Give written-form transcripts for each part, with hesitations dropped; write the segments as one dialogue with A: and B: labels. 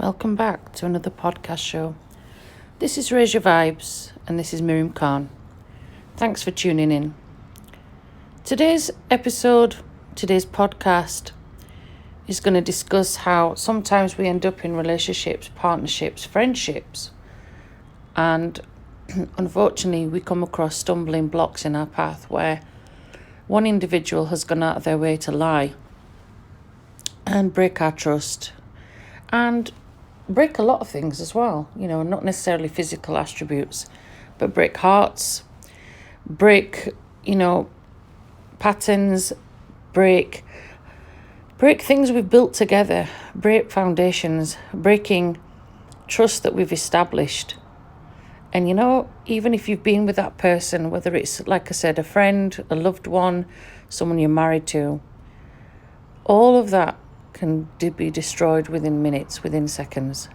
A: Welcome back to another podcast show. This is Raise Your Vibes, and this is Miriam Khan. Thanks for tuning in. Today's podcast is going to discuss how sometimes we end up in relationships, partnerships, friendships, and unfortunately we come across stumbling blocks in our path where one individual has gone out of their way to lie and break our trust and break a lot of things as well, not necessarily physical attributes, but break hearts, break, patterns, break things we've built together, break foundations, breaking trust that we've established. And even if you've been with that person, whether it's, like I said, a friend, a loved one, someone you're married to, all of that can be destroyed within minutes, within seconds.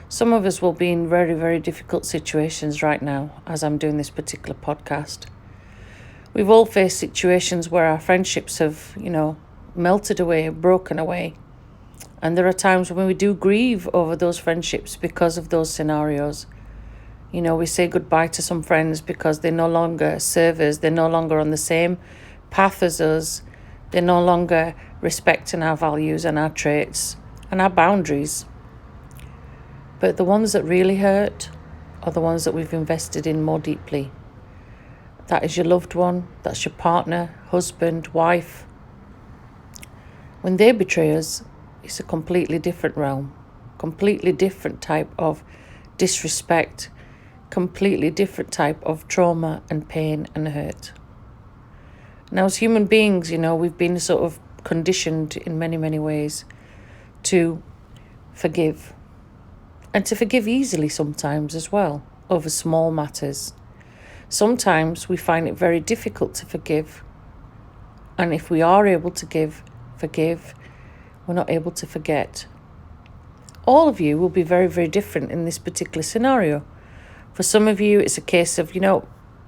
A: Some of us will be in very, very difficult situations right now as I'm doing this particular podcast. We've all faced situations where our friendships have, melted away, broken away. And there are times when we do grieve over those friendships because of those scenarios. We say goodbye to some friends because they no longer serve us, they're no longer on the same path as us, they're no longer respecting our values and our traits and our boundaries. But the ones that really hurt are the ones that we've invested in more deeply. That is your loved one, that's your partner, husband, wife. When they betray us, it's a completely different realm, completely different type of disrespect, completely different type of trauma and pain and hurt. Now, as human beings, we've been sort of conditioned in many, many ways to forgive. And to forgive easily sometimes as well, over small matters. Sometimes we find it very difficult to forgive. And if we are able to forgive, we're not able to forget. All of you will be very, very different in this particular scenario. For some of you, it's a case of,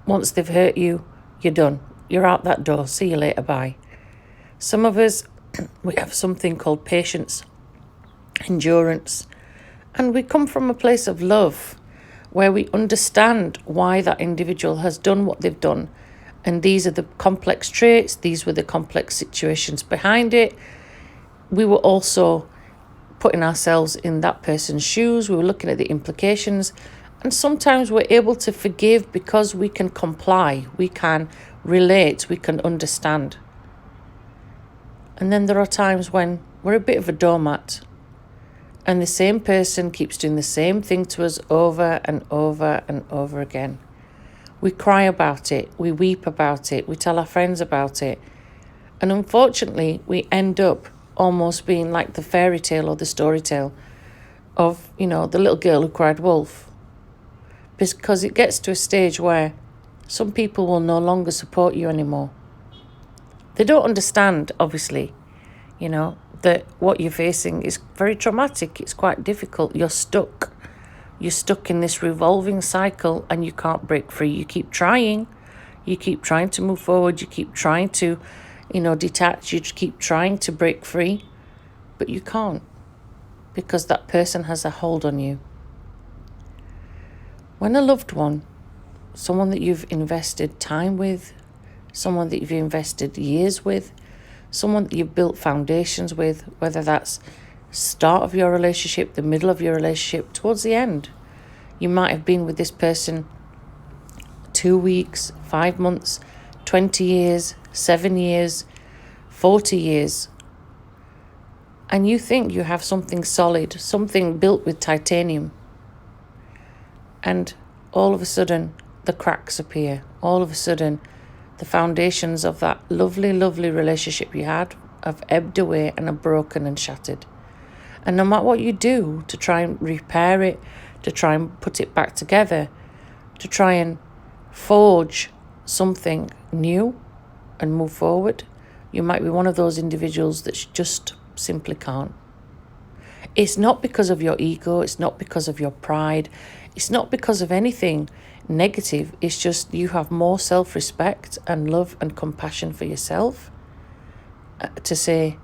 A: once they've hurt you, you're done. You're out that door. See you later. Bye. Some of us, we have something called patience, endurance, and we come from a place of love where we understand why that individual has done what they've done. And these are the complex traits. These were the complex situations behind it. We were also putting ourselves in that person's shoes. We were looking at the implications. And sometimes we're able to forgive because we can comply. We can relate. We can understand. And then there are times when we're a bit of a doormat. And the same person keeps doing the same thing to us over and over and over again. We cry about it. We weep about it. We tell our friends about it. And unfortunately, we end up almost being like the fairy tale or the story tale of, the little girl who cried wolf. Because it gets to a stage where some people will no longer support you anymore. They don't understand, obviously, that what you're facing is very traumatic. It's quite difficult. You're stuck. You're stuck in this revolving cycle and you can't break free. You keep trying. You keep trying to move forward. You keep trying to, detach. You keep trying to break free. But you can't because that person has a hold on you. When a loved one, someone that you've invested time with, someone that you've invested years with, someone that you've built foundations with, whether that's start of your relationship, the middle of your relationship, towards the end. You might have been with this person 2 weeks, 5 months, 20 years, 7 years, 40 years. And you think you have something solid, something built with titanium. And all of a sudden, the cracks appear. All of a sudden, the foundations of that lovely, lovely relationship you had have ebbed away and are broken and shattered. And no matter what you do to try and repair it, to try and put it back together, to try and forge something new and move forward, you might be one of those individuals that just simply can't. It's not because of your ego. It's not because of your pride. It's not because of anything negative. It's just you have more self-respect and love and compassion for yourself to say,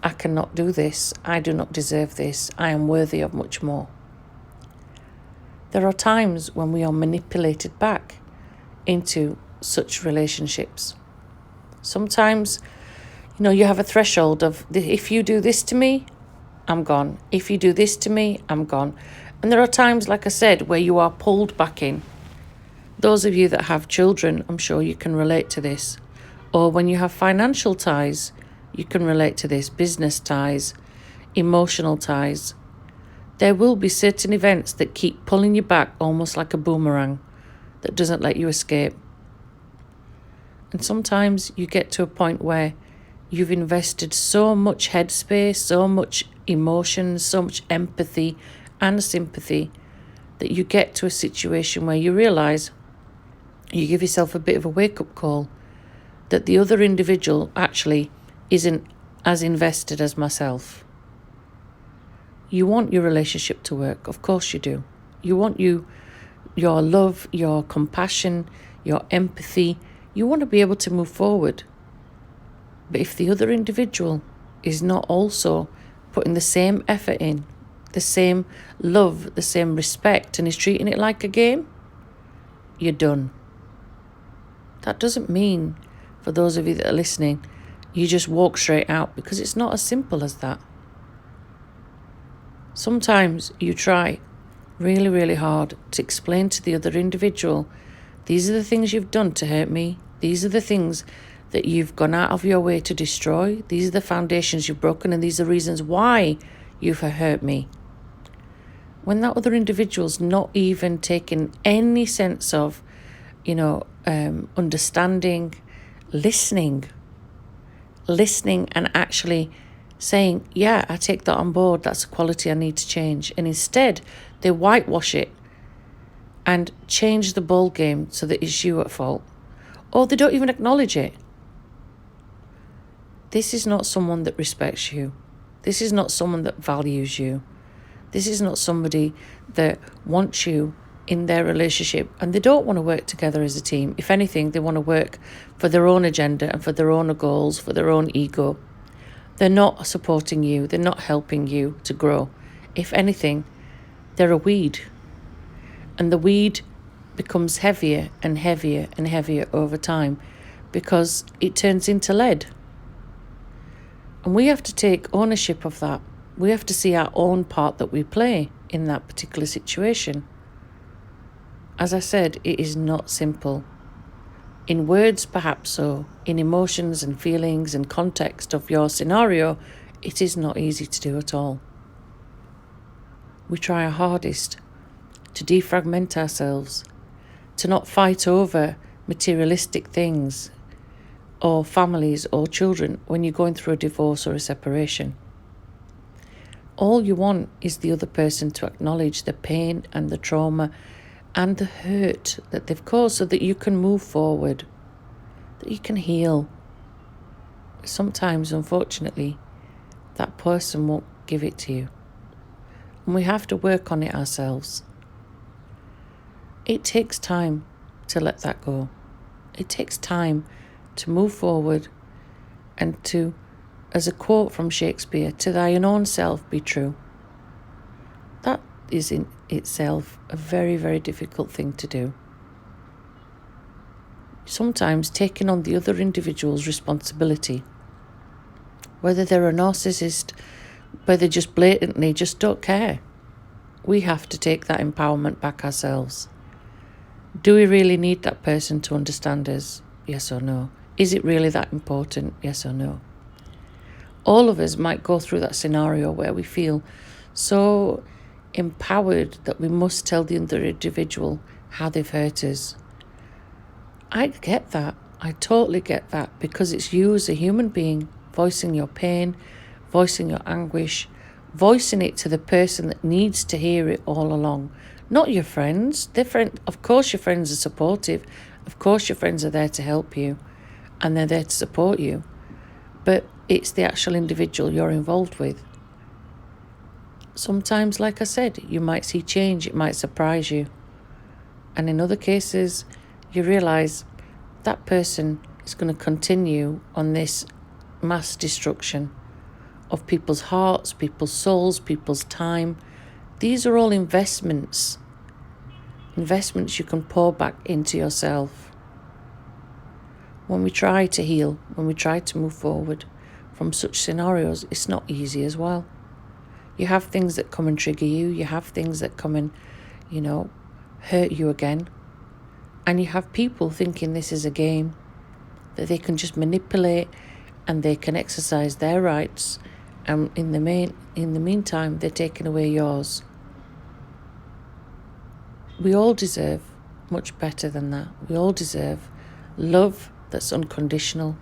A: I cannot do this, I do not deserve this, I am worthy of much more. There are times when we are manipulated back into such relationships. Sometimes, you have a threshold of, if you do this to me, I'm gone. If you do this to me, I'm gone. And there are times, like I said, where you are pulled back in. Those of you that have children, I'm sure you can relate to this. Or when you have financial ties, you can relate to this. Business ties, emotional ties. There will be certain events that keep pulling you back almost like a boomerang that doesn't let you escape. And sometimes you get to a point where you've invested so much headspace, so much emotion, so much empathy and sympathy that you get to a situation where you realise, you give yourself a bit of a wake-up call that the other individual actually isn't as invested as myself. You want your relationship to work, of course you do. You want your love, your compassion, your empathy. You want to be able to move forward. But if the other individual is not also putting the same effort in, the same love, the same respect, and is treating it like a game, you're done. That doesn't mean, for those of you that are listening, you just walk straight out, because it's not as simple as that. Sometimes you try really, really hard to explain to the other individual, these are the things you've done to hurt me. These are the things that you've gone out of your way to destroy. These are the foundations you've broken, and these are reasons why you've hurt me. When that other individual's not even taking any sense of, understanding, listening and actually saying, yeah, I take that on board, that's a quality I need to change. And instead, they whitewash it and change the ball game so that it's you at fault. Or they don't even acknowledge it. This is not someone that respects you. This is not someone that values you. This is not somebody that wants you in their relationship, and they don't want to work together as a team. If anything, they want to work for their own agenda and for their own goals, for their own ego. They're not supporting you. They're not helping you to grow. If anything, they're a weed. And the weed becomes heavier and heavier and heavier over time because it turns into lead. And we have to take ownership of that. We have to see our own part that we play in that particular situation. As I said, it is not simple. In words, perhaps so. In emotions and feelings and context of your scenario, it is not easy to do at all. We try our hardest to defragment ourselves, to not fight over materialistic things or families or children when you're going through a divorce or a separation. All you want is the other person to acknowledge the pain and the trauma and the hurt that they've caused so that you can move forward, that you can heal. Sometimes, unfortunately, that person won't give it to you. And we have to work on it ourselves. It takes time to let that go. It takes time to move forward and to, as a quote from Shakespeare, to thine own self be true. That is in itself a very, very difficult thing to do. Sometimes taking on the other individual's responsibility, whether they're a narcissist, whether they just blatantly just don't care. We have to take that empowerment back ourselves. Do we really need that person to understand us? Yes or no? Is it really that important? Yes or no? All of us might go through that scenario where we feel so empowered that we must tell the other individual how they've hurt us. I get that. I totally get that, because it's you as a human being voicing your pain, voicing your anguish, voicing it to the person that needs to hear it all along. Not your friends. Of course your friends are supportive. Of course your friends are there to help you and they're there to support you. But it's the actual individual you're involved with. Sometimes, like I said, you might see change. It might surprise you. And in other cases, you realise that person is going to continue on this mass destruction of people's hearts, people's souls, people's time. These are all investments you can pour back into yourself. When we try to heal, when we try to move forward from such scenarios, it's not easy as well. You have things that come and trigger you. You have things that come and, hurt you again. And you have people thinking this is a game, that they can just manipulate and they can exercise their rights. And in the meantime, they're taking away yours. We all deserve much better than that. We all deserve love that's unconditional.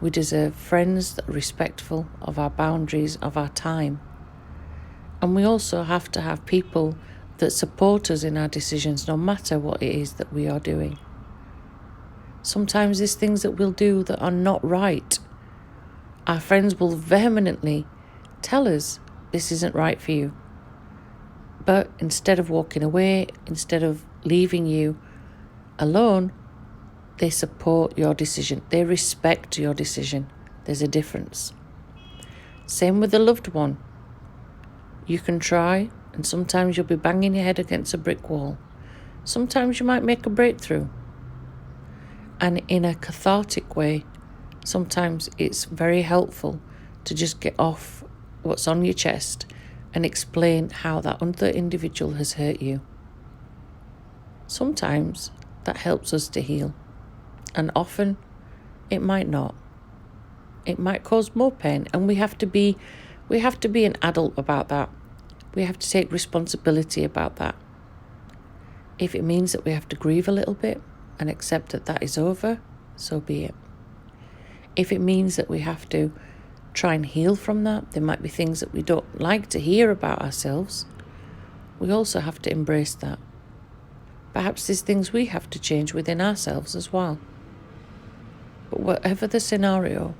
A: We deserve friends that are respectful of our boundaries, of our time. And we also have to have people that support us in our decisions, no matter what it is that we are doing. Sometimes there's things that we'll do that are not right. Our friends will vehemently tell us this isn't right for you. But instead of walking away, instead of leaving you alone, they support your decision. They respect your decision. There's a difference. Same with a loved one. You can try, and sometimes you'll be banging your head against a brick wall. Sometimes you might make a breakthrough. And in a cathartic way, sometimes it's very helpful to just get off what's on your chest and explain how that other individual has hurt you. Sometimes that helps us to heal, and often it might not. It might cause more pain, and we have to be an adult about that. We have to take responsibility about that. If it means that we have to grieve a little bit and accept that that is over, so be it. If it means that we have to try and heal from that, there might be things that we don't like to hear about ourselves. We also have to embrace that. Perhaps there's things we have to change within ourselves as well. But whatever the scenario,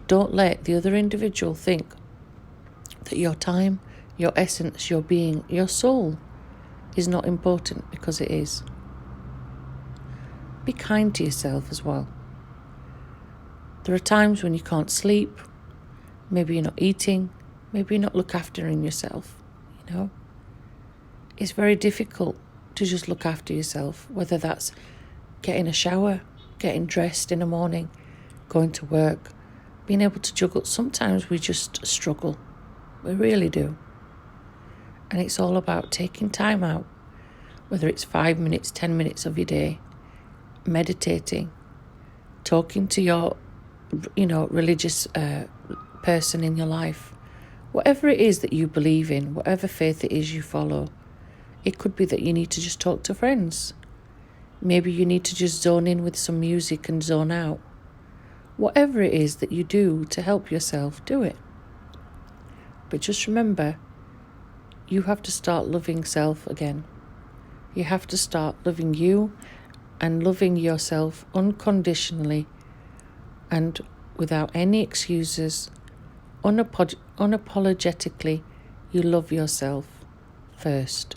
A: don't let the other individual think that your time, your essence, your being, your soul is not important, because it is. Be kind to yourself as well. There are times when you can't sleep. Maybe you're not eating. Maybe you're not looking after yourself. It's very difficult to just look after yourself, whether that's getting a shower, getting dressed in the morning, going to work, being able to juggle. Sometimes we just struggle. We really do. And it's all about taking time out, whether it's 5 minutes, 10 minutes of your day, meditating, talking to your, religious person in your life. Whatever it is that you believe in, whatever faith it is you follow, it could be that you need to just talk to friends. Maybe you need to just zone in with some music and zone out. Whatever it is that you do to help yourself, do it. But just remember, you have to start loving self again. You have to start loving you and loving yourself unconditionally and without any excuses. Unapologetically, you love yourself first.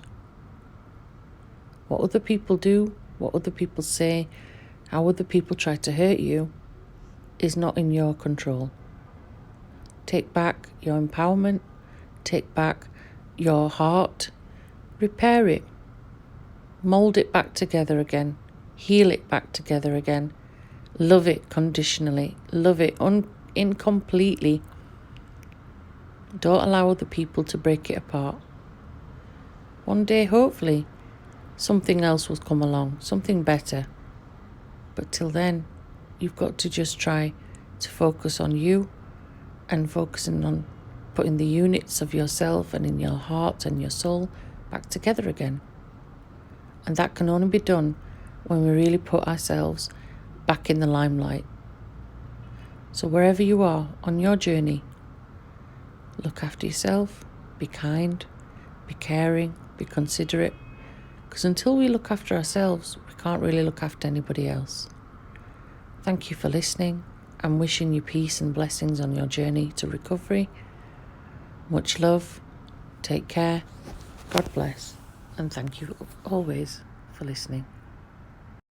A: What other people do, what other people say, how other people try to hurt you is not in your control. Take back your empowerment, take back your heart, repair it, mold it back together again, heal it back together again, love it conditionally, love it incompletely. Don't allow other people to break it apart. One day, hopefully, something else will come along, something better. But till then, you've got to just try to focus on you and focusing on putting the units of yourself and in your heart and your soul back together again. And that can only be done when we really put ourselves back in the limelight. So wherever you are on your journey, look after yourself, be kind, be caring, be considerate. Because until we look after ourselves, we can't really look after anybody else. Thank you for listening. I'm wishing you peace and blessings on your journey to recovery. Much love. Take care. God bless. And thank you always for listening.